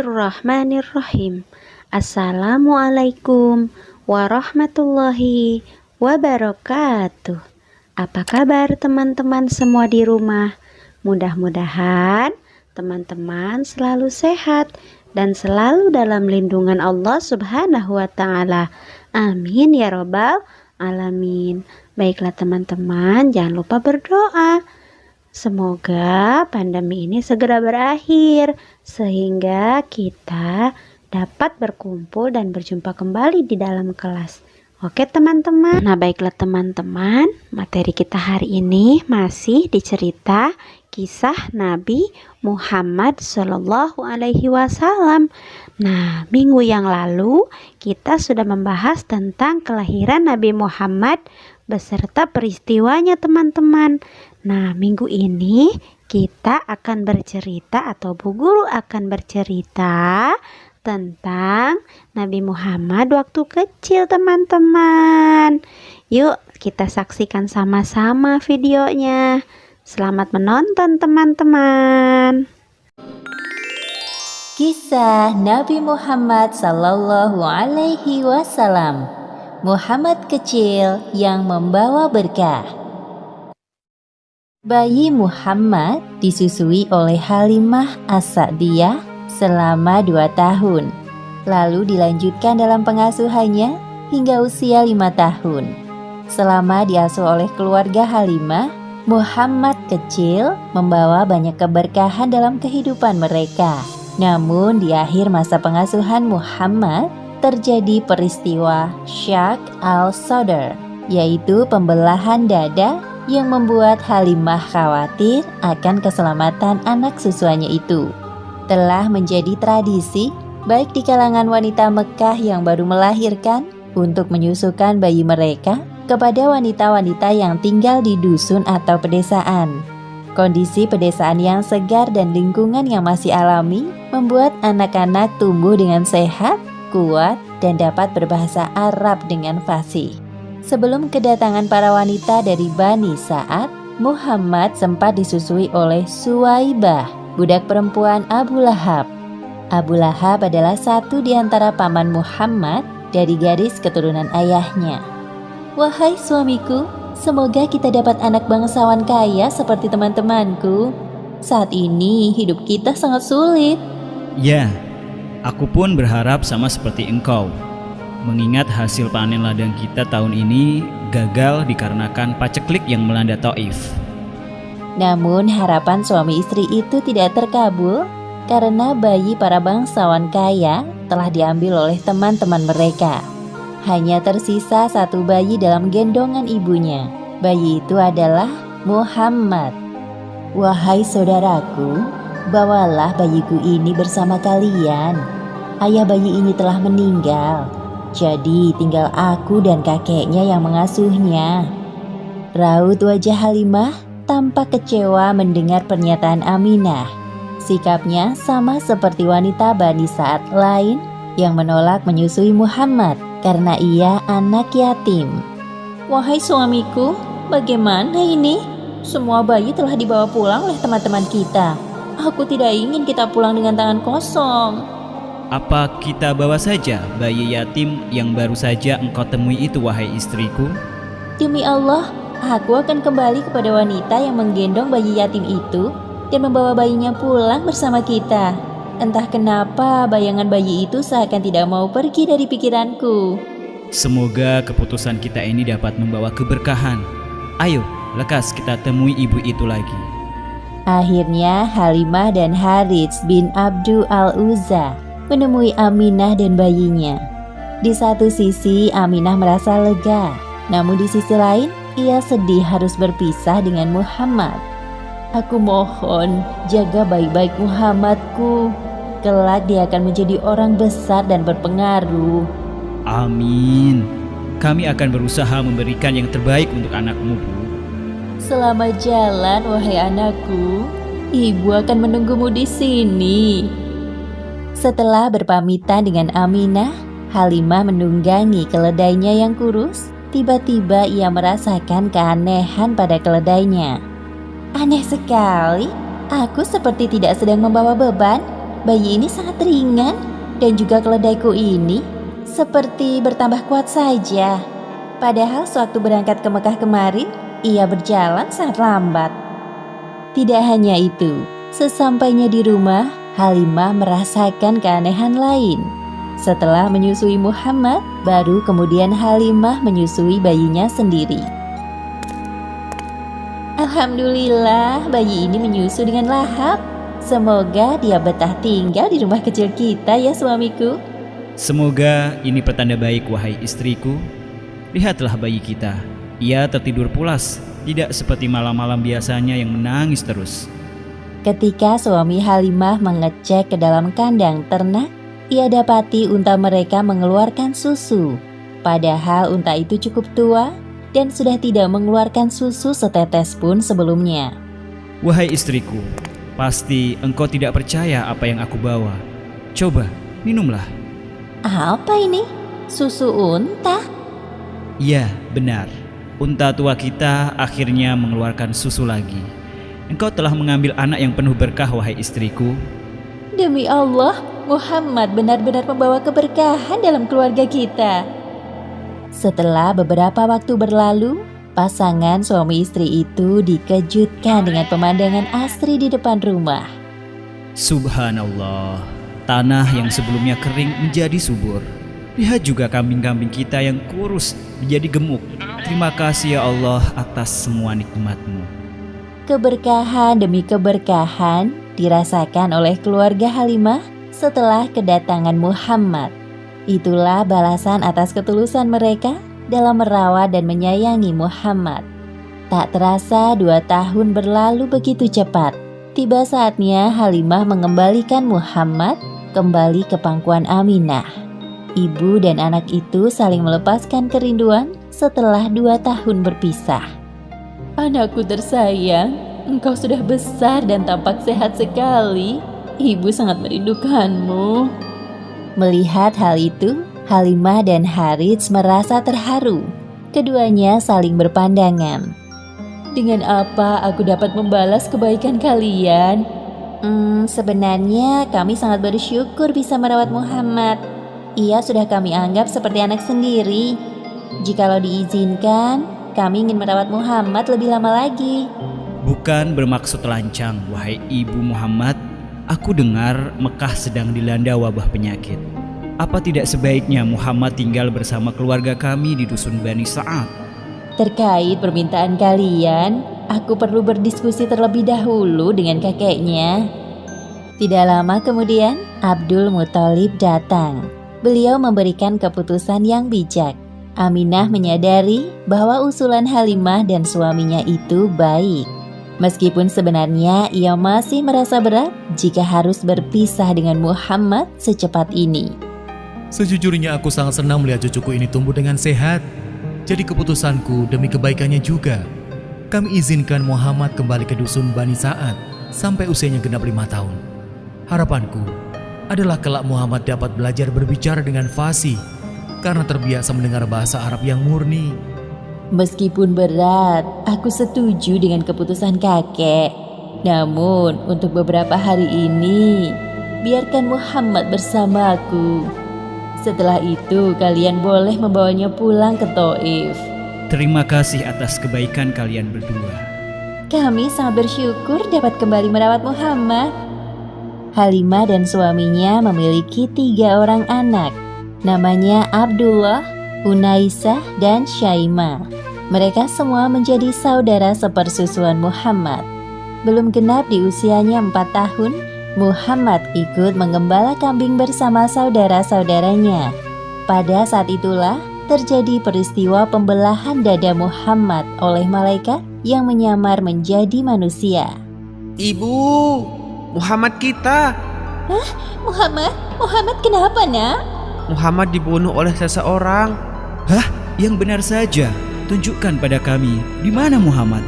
Bismillahirrahmanirrahim. Assalamualaikum warahmatullahi wabarakatuh. Apa kabar teman-teman semua di rumah? Mudah-mudahan teman-teman selalu sehat dan selalu dalam lindungan Allah Subhanahu wa Ta'ala. Amin ya Rabbal Alamin. Baiklah teman-teman, jangan lupa berdoa. Semoga pandemi ini segera berakhir sehingga kita dapat berkumpul dan berjumpa kembali di dalam kelas. Oke teman-teman. Nah baiklah teman-teman, materi kita hari ini masih dicerita kisah Nabi Muhammad Shallallahu Alaihi Wasallam. Nah minggu yang lalu kita sudah membahas tentang kelahiran Nabi Muhammad beserta peristiwanya teman-teman. Nah minggu ini kita akan bercerita atau Bu Guru akan bercerita tentang Nabi Muhammad waktu kecil teman-teman. Yuk kita saksikan sama-sama videonya. Selamat menonton teman-teman. Kisah Nabi Muhammad Sallallahu Alaihi Wasallam. Muhammad kecil yang membawa berkah. Bayi Muhammad disusui oleh Halimah As-Sa'diyah selama 2 tahun. Lalu dilanjutkan dalam pengasuhannya hingga usia 5 tahun. Selama diasuh oleh keluarga Halimah, Muhammad kecil membawa banyak keberkahan dalam kehidupan mereka. Namun di akhir masa pengasuhan Muhammad, terjadi peristiwa Syak al-Sadr, yaitu pembelahan dada yang membuat Halimah khawatir akan keselamatan anak susuannya itu. Telah menjadi tradisi baik di kalangan wanita Mekah yang baru melahirkan untuk menyusukan bayi mereka kepada wanita-wanita yang tinggal di dusun atau pedesaan. Kondisi pedesaan yang segar dan lingkungan yang masih alami membuat anak-anak tumbuh dengan sehat, kuat, dan dapat berbahasa Arab dengan fasih. Sebelum kedatangan para wanita dari Bani Sa'ad, Muhammad sempat disusui oleh Suwaibah, budak perempuan Abu Lahab. Abu Lahab adalah satu di antara paman Muhammad dari garis keturunan ayahnya. Wahai suamiku, semoga kita dapat anak bangsawan kaya seperti teman-temanku. Saat ini hidup kita sangat sulit. Ya, aku pun berharap sama seperti engkau. Mengingat hasil panen ladang kita tahun ini gagal dikarenakan paceklik yang melanda Taif. Namun harapan suami istri itu tidak terkabul karena bayi para bangsawan kaya telah diambil oleh teman-teman mereka. Hanya tersisa 1 bayi dalam gendongan ibunya. Bayi itu adalah Muhammad. Wahai saudaraku, bawalah bayiku ini bersama kalian. Ayah bayi ini telah meninggal. Jadi tinggal aku dan kakeknya yang mengasuhnya. Raut wajah Halimah tampak kecewa mendengar pernyataan Aminah. Sikapnya sama seperti wanita Bani Sa'ad lain yang menolak menyusui Muhammad karena ia anak yatim. Wahai suamiku, bagaimana ini? Semua bayi telah dibawa pulang oleh teman-teman kita. Aku tidak ingin kita pulang dengan tangan kosong. Apa kita bawa saja bayi yatim yang baru saja engkau temui itu, wahai istriku? Demi Allah, aku akan kembali kepada wanita yang menggendong bayi yatim itu dan membawa bayinya pulang bersama kita. Entah kenapa bayangan bayi itu seakan tidak mau pergi dari pikiranku. Semoga keputusan kita ini dapat membawa keberkahan. Ayo, lekas kita temui ibu itu lagi. Akhirnya Halimah dan Harits bin Abdu al-Uzza menemui Aminah dan bayinya. Di satu sisi Aminah merasa lega, namun di sisi lain ia sedih harus berpisah dengan Muhammad. Aku mohon jaga baik-baik Muhammadku. Kelak dia akan menjadi orang besar dan berpengaruh. Amin. Kami akan berusaha memberikan yang terbaik untuk anakmu, Bu. Selamat jalan wahai anakku. Ibu akan menunggumu di sini. Setelah berpamitan dengan Aminah, Halimah menunggangi keledainya yang kurus. Tiba-tiba ia merasakan keanehan pada keledainya. Aneh sekali, aku seperti tidak sedang membawa beban. bayi ini sangat ringan dan juga keledaiku ini seperti bertambah kuat saja. Padahal sewaktu berangkat ke Mekah kemarin, ia berjalan sangat lambat. Tidak hanya itu, sesampainya di rumah, Halimah merasakan keanehan lain. Setelah menyusui Muhammad, baru kemudian Halimah menyusui bayinya sendiri. Alhamdulillah, bayi ini menyusu dengan lahap. Semoga dia betah tinggal di rumah kecil kita ya suamiku. Semoga ini pertanda baik, wahai istriku. Lihatlah bayi kita, ia tertidur pulas, tidak seperti malam-malam biasanya yang menangis terus. Ketika suami Halimah mengecek ke dalam kandang ternak, ia dapati unta mereka mengeluarkan susu. Padahal unta itu cukup tua dan sudah tidak mengeluarkan susu setetes pun sebelumnya. Wahai istriku, pasti engkau tidak percaya apa yang aku bawa. Coba, minumlah. Apa ini? Susu unta? Iya, benar. Unta tua kita akhirnya mengeluarkan susu lagi. Engkau telah mengambil anak yang penuh berkah, wahai istriku. Demi Allah, Muhammad benar-benar membawa keberkahan dalam keluarga kita. Setelah beberapa waktu berlalu, pasangan suami istri itu dikejutkan dengan pemandangan asri di depan rumah. Subhanallah, tanah yang sebelumnya kering menjadi subur. Lihat juga kambing-kambing kita yang kurus menjadi gemuk. Terima kasih ya Allah atas semua nikmat-Mu. Keberkahan demi keberkahan dirasakan oleh keluarga Halimah setelah kedatangan Muhammad. Itulah balasan atas ketulusan mereka dalam merawat dan menyayangi Muhammad. Tak terasa 2 tahun berlalu begitu cepat. Tiba saatnya Halimah mengembalikan Muhammad kembali ke pangkuan Aminah. Ibu dan anak itu saling melepaskan kerinduan setelah 2 tahun berpisah. Anakku tersayang, engkau sudah besar dan tampak sehat sekali. Ibu sangat merindukanmu. Melihat hal itu, Halimah dan Harits merasa terharu. Keduanya saling berpandangan. Dengan apa aku dapat membalas kebaikan kalian? Sebenarnya kami sangat bersyukur bisa merawat Muhammad. Ia sudah kami anggap seperti anak sendiri. Jikalau diizinkan, kami ingin merawat Muhammad lebih lama lagi. Bukan bermaksud lancang, wahai ibu Muhammad. Aku dengar Mekah sedang dilanda wabah penyakit. Apa tidak sebaiknya Muhammad tinggal bersama keluarga kami di dusun Bani Sa'ad? Terkait permintaan kalian, aku perlu berdiskusi terlebih dahulu dengan kakeknya. Tidak lama kemudian, Abdul Muthalib datang. Beliau memberikan keputusan yang bijak. Aminah menyadari bahwa usulan Halimah dan suaminya itu baik. Meskipun sebenarnya ia masih merasa berat jika harus berpisah dengan Muhammad secepat ini. Sejujurnya aku sangat senang melihat cucuku ini tumbuh dengan sehat. Jadi keputusanku demi kebaikannya juga. Kami izinkan Muhammad kembali ke dusun Bani Sa'ad sampai usianya genap 5 tahun. Harapanku adalah kelak Muhammad dapat belajar berbicara dengan fasih karena terbiasa mendengar bahasa Arab yang murni. Meskipun berat, aku setuju dengan keputusan kakek. Namun untuk beberapa hari ini, biarkan Muhammad bersamaku. Setelah itu kalian boleh membawanya pulang ke Taif. Terima kasih atas kebaikan kalian berdua. Kami sangat bersyukur dapat kembali merawat Muhammad. Halimah dan suaminya memiliki 3 orang anak. Namanya Abdullah, Unaisah, dan Syaimah. Mereka semua menjadi saudara sepersusuan Muhammad. Belum genap di usianya 4 tahun, Muhammad ikut menggembala kambing bersama saudara-saudaranya. Pada saat itulah terjadi peristiwa pembelahan dada Muhammad oleh malaikat yang menyamar menjadi manusia. Ibu, Muhammad kita. Hah? Muhammad kenapa, nak? Muhammad dibunuh oleh seseorang. Hah? Yang benar saja. Tunjukkan pada kami, di mana Muhammad?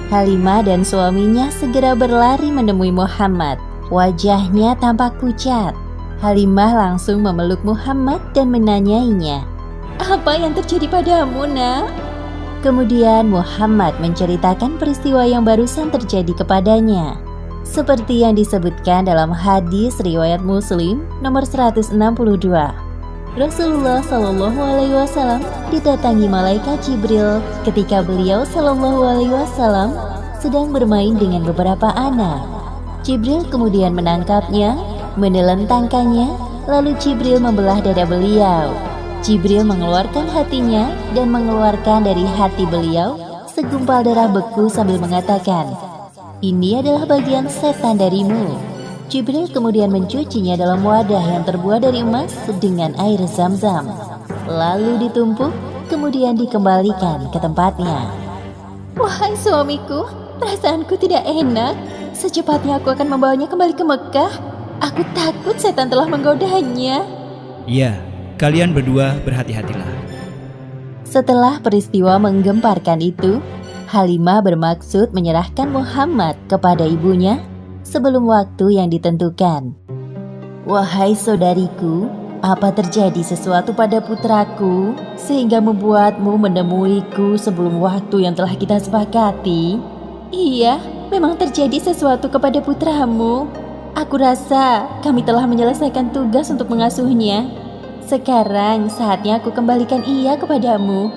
Halimah dan suaminya segera berlari menemui Muhammad. Wajahnya tampak pucat. Halimah langsung memeluk Muhammad dan menanyainya. Apa yang terjadi padamu, nak? Kemudian Muhammad menceritakan peristiwa yang barusan terjadi kepadanya. Seperti yang disebutkan dalam hadis riwayat Muslim nomor 162. Rasulullah Shallallahu Alaihi Wasallam didatangi malaikat Jibril ketika beliau Shallallahu Alaihi Wasallam sedang bermain dengan beberapa anak. Jibril kemudian menangkapnya, menelentangkannya, lalu Jibril membelah dada beliau. Jibril mengeluarkan hatinya dan mengeluarkan dari hati beliau segumpal darah beku sambil mengatakan, "Ini adalah bagian setan darimu." Jibril kemudian mencucinya dalam wadah yang terbuat dari emas dengan air zam-zam. Lalu ditumpuk, kemudian dikembalikan ke tempatnya. Wahai suamiku, perasaanku tidak enak. Secepatnya aku akan membawanya kembali ke Mekah. Aku takut setan telah menggodanya. Iya, kalian berdua berhati-hatilah. Setelah peristiwa menggemparkan itu, Halimah bermaksud menyerahkan Muhammad kepada ibunya sebelum waktu yang ditentukan. Wahai saudariku, apa terjadi sesuatu pada putraku sehingga membuatmu menemuiku sebelum waktu yang telah kita sepakati? Iya, memang terjadi sesuatu kepada putramu. Aku rasa kami telah menyelesaikan tugas untuk mengasuhnya. Sekarang saatnya aku kembalikan ia kepadamu.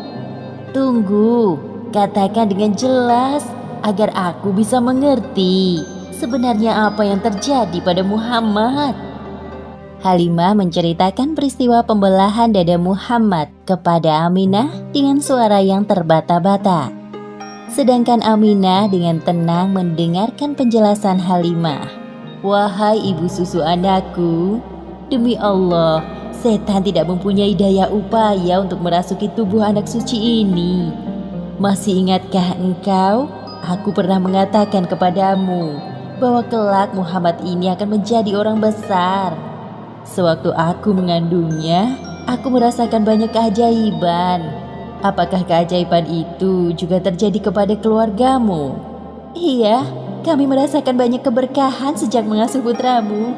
Tunggu, katakan dengan jelas agar aku bisa mengerti sebenarnya apa yang terjadi pada Muhammad. Halimah menceritakan peristiwa pembelahan dada Muhammad kepada Aminah dengan suara yang terbata-bata. Sedangkan Aminah dengan tenang mendengarkan penjelasan Halimah. Wahai ibu susu anakku, demi Allah, setan tidak mempunyai daya upaya untuk merasuki tubuh anak suci ini. Masih ingatkah engkau? Aku pernah mengatakan kepadamu bahwa kelak Muhammad ini akan menjadi orang besar. Sewaktu aku mengandungnya, aku merasakan banyak keajaiban. Apakah keajaiban itu juga terjadi kepada keluargamu? Iya, kami merasakan banyak keberkahan sejak mengasuh putramu.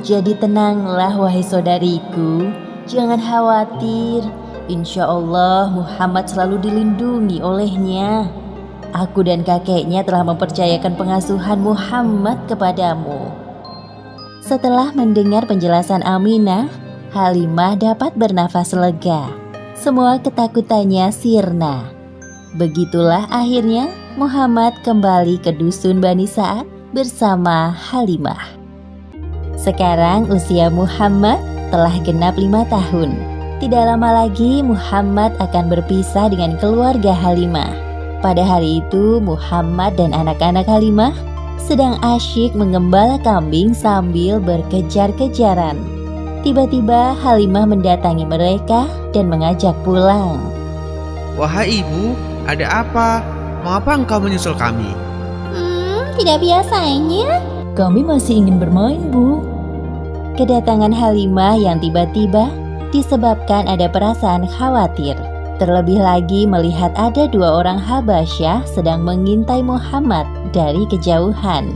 Jadi tenanglah wahai saudariku, jangan khawatir. Insya Allah Muhammad selalu dilindungi olehnya. Aku dan kakeknya telah mempercayakan pengasuhan Muhammad kepadamu. Setelah mendengar penjelasan Aminah, Halimah dapat bernafas lega. Semua ketakutannya sirna. Begitulah akhirnya Muhammad kembali ke dusun Bani Sa'ad bersama Halimah. Sekarang usia Muhammad telah genap 5 tahun. Tidak lama lagi Muhammad akan berpisah dengan keluarga Halimah. Pada hari itu Muhammad dan anak-anak Halimah sedang asyik mengembala kambing sambil berkejar-kejaran. Tiba-tiba Halimah mendatangi mereka dan mengajak pulang. Wahai ibu, ada apa? Mengapa engkau menyusul kami? Tidak biasanya. Kami masih ingin bermain, Bu. Kedatangan Halimah yang tiba-tiba disebabkan ada perasaan khawatir. Terlebih lagi melihat ada 2 orang Habasyah sedang mengintai Muhammad dari kejauhan.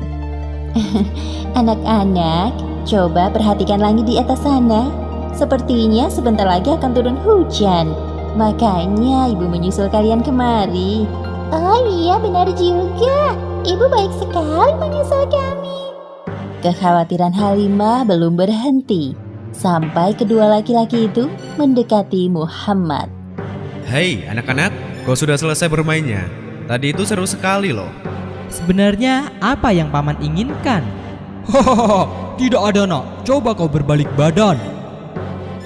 Anak-anak, coba perhatikan langit di atas sana. Sepertinya sebentar lagi akan turun hujan. Makanya ibu menyusul kalian kemari. Oh iya, benar juga. Ibu baik sekali menyusul kami. Kekhawatiran Halimah belum berhenti sampai kedua laki-laki itu mendekati Muhammad. Hei anak-anak, kau sudah selesai bermainnya? Tadi itu seru sekali loh. Sebenarnya apa yang paman inginkan? Hahaha, tidak ada nak. Coba kau berbalik badan.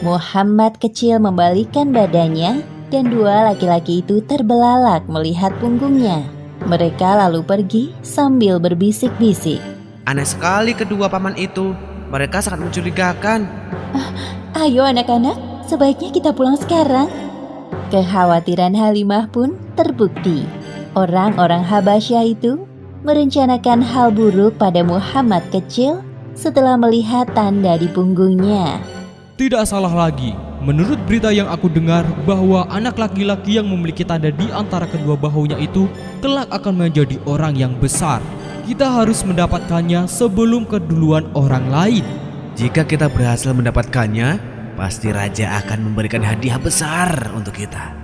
Muhammad kecil membalikkan badannya dan 2 laki-laki itu terbelalak melihat punggungnya. Mereka lalu pergi sambil berbisik-bisik. Aneh sekali kedua paman itu. Mereka sangat mencurigakan. Ayo anak-anak, sebaiknya kita pulang sekarang. Kekhawatiran Halimah pun terbukti. Orang-orang Habasyah itu merencanakan hal buruk pada Muhammad kecil setelah melihat tanda di punggungnya. Tidak salah lagi. Menurut berita yang aku dengar bahwa anak laki-laki yang memiliki tanda di antara kedua bahunya itu kelak akan menjadi orang yang besar. Kita harus mendapatkannya sebelum keduluan orang lain. Jika kita berhasil mendapatkannya, pasti raja akan memberikan hadiah besar untuk kita.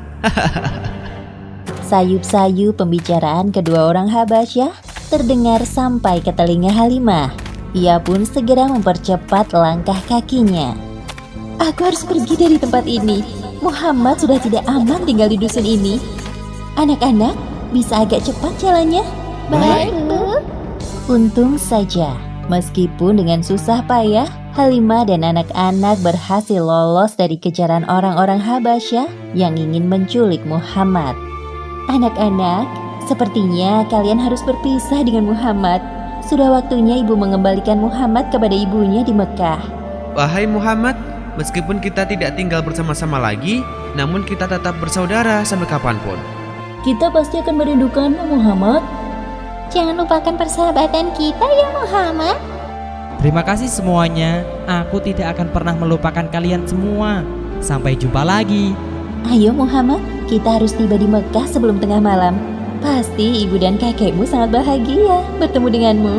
Sayup-sayup pembicaraan kedua orang Habasyah terdengar sampai ke telinga Halimah. Ia pun segera mempercepat langkah kakinya. Aku harus pergi dari tempat ini. Muhammad sudah tidak aman tinggal di dusun ini. Anak-anak, bisa agak cepat jalannya? Baik, Bu. Untung saja, meskipun dengan susah payah, Halimah dan anak-anak berhasil lolos dari kejaran orang-orang Habasyah yang ingin menculik Muhammad. Anak-anak, sepertinya kalian harus berpisah dengan Muhammad. Sudah waktunya ibu mengembalikan Muhammad kepada ibunya di Mekah. Wahai Muhammad, meskipun kita tidak tinggal bersama-sama lagi, namun kita tetap bersaudara sampai kapanpun. Kita pasti akan merindukanmu, Muhammad. Jangan lupakan persahabatan kita ya Muhammad. Terima kasih semuanya. Aku tidak akan pernah melupakan kalian semua. Sampai jumpa lagi. Ayo Muhammad, kita harus tiba di Mekah sebelum tengah malam. Pasti ibu dan kakekmu sangat bahagia bertemu denganmu.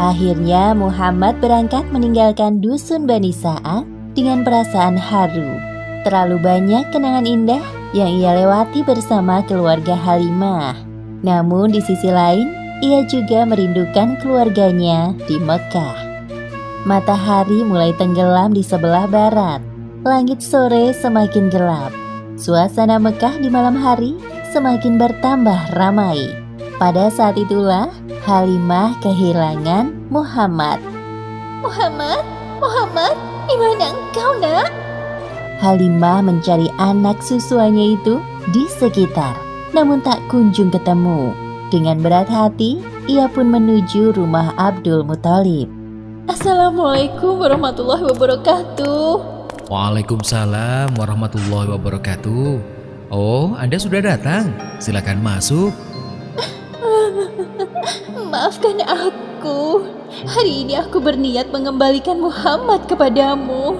Akhirnya Muhammad berangkat meninggalkan dusun Bani Sa'ad dengan perasaan haru. Terlalu banyak kenangan indah yang ia lewati bersama keluarga Halimah. Namun di sisi lain, ia juga merindukan keluarganya di Mekah. Matahari mulai tenggelam di sebelah barat. Langit sore semakin gelap. Suasana Mekah di malam hari semakin bertambah ramai. Pada saat itulah Halimah kehilangan Muhammad. Muhammad, di mana engkau, Nak? Halimah mencari anak susuannya itu di sekitar, namun tak kunjung ketemu. Dengan berat hati, ia pun menuju rumah Abdul Muthalib. Assalamualaikum warahmatullahi wabarakatuh. Waalaikumsalam warahmatullahi wabarakatuh. Oh, Anda sudah datang. Silakan masuk. Maafkan aku. Hari ini aku berniat mengembalikan Muhammad kepadamu.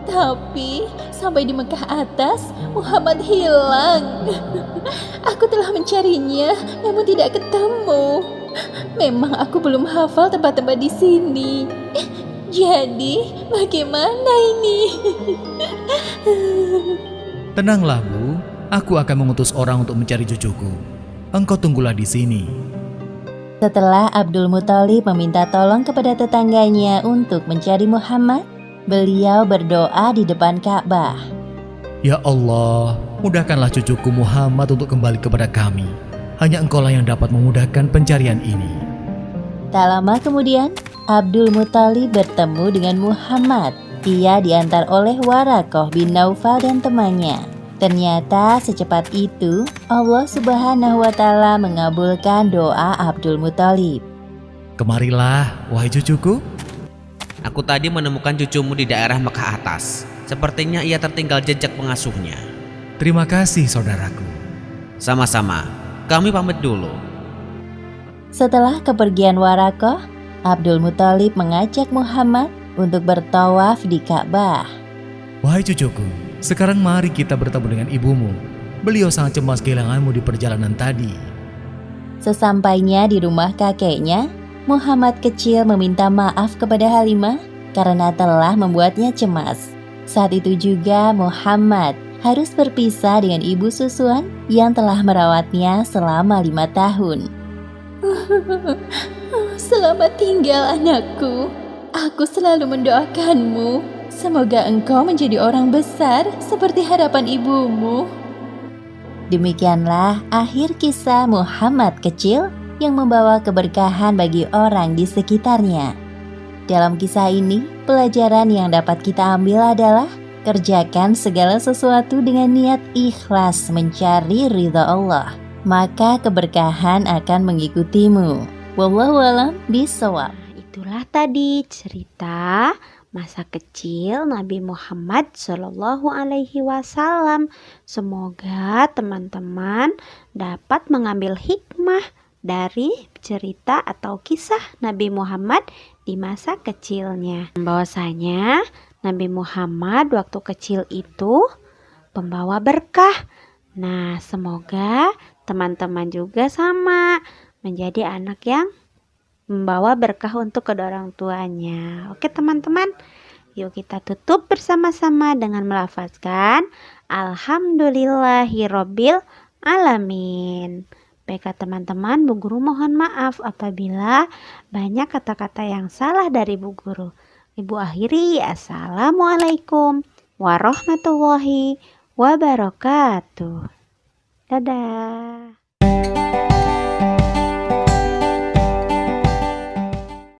Tapi sampai di Mekah atas, Muhammad hilang. Aku telah mencarinya, namun tidak ketemu. Memang aku belum hafal tempat-tempat di sini. Jadi, bagaimana ini? Tenanglah, Bu. Aku akan mengutus orang untuk mencari cucuku. Engkau tunggulah di sini. Setelah Abdul Muthalib meminta tolong kepada tetangganya untuk mencari Muhammad, beliau berdoa di depan Ka'bah. Ya Allah, mudahkanlah cucuku Muhammad untuk kembali kepada kami. Hanya Engkaulah yang dapat memudahkan pencarian ini. Tak lama kemudian, Abdul Muthalib bertemu dengan Muhammad. Ia diantar oleh Waraqah bin Naufal dan temannya. Ternyata secepat itu Allah Subhanahu wa Ta'ala mengabulkan doa Abdul Muthalib. Kemarilah, wahai cucuku. Aku tadi menemukan cucumu di daerah Mekah atas. Sepertinya ia tertinggal jejak pengasuhnya. Terima kasih, saudaraku. Sama-sama, kami pamit dulu. Setelah kepergian Waraqah, Abdul Muthalib mengajak Muhammad untuk bertawaf di Ka'bah. Wahai cucuku, sekarang mari kita bertemu dengan ibumu. Beliau sangat cemas kehilanganmu di perjalanan tadi. Sesampainya di rumah kakeknya, Muhammad kecil meminta maaf kepada Halimah karena telah membuatnya cemas. Saat itu juga Muhammad harus berpisah dengan ibu susuan yang telah merawatnya selama 5 tahun. Selamat tinggal anakku. Aku selalu mendoakanmu. Semoga engkau menjadi orang besar seperti harapan ibumu. Demikianlah akhir kisah Muhammad kecil yang membawa keberkahan bagi orang di sekitarnya. Dalam kisah ini, pelajaran yang dapat kita ambil adalah kerjakan segala sesuatu dengan niat ikhlas mencari ridha Allah, maka keberkahan akan mengikutimu. Wallahu a'lam bishawab. Itulah tadi cerita masa kecil Nabi Muhammad Shallallahu Alaihi Wasallam. Semoga teman-teman dapat mengambil hikmah dari cerita atau kisah Nabi Muhammad di masa kecilnya. Bahwasanya Nabi Muhammad waktu kecil itu pembawa berkah. Nah, semoga teman-teman juga sama menjadi anak yang membawa berkah untuk kedua orang tuanya. Oke teman-teman, yuk kita tutup bersama-sama dengan melafazkan Alhamdulillahirobbil alamin. Baiklah teman-teman, Bu Guru mohon maaf apabila banyak kata-kata yang salah dari Bu Guru. Ibu akhiri, Assalamualaikum warahmatullahi wabarakatuh. Dadah.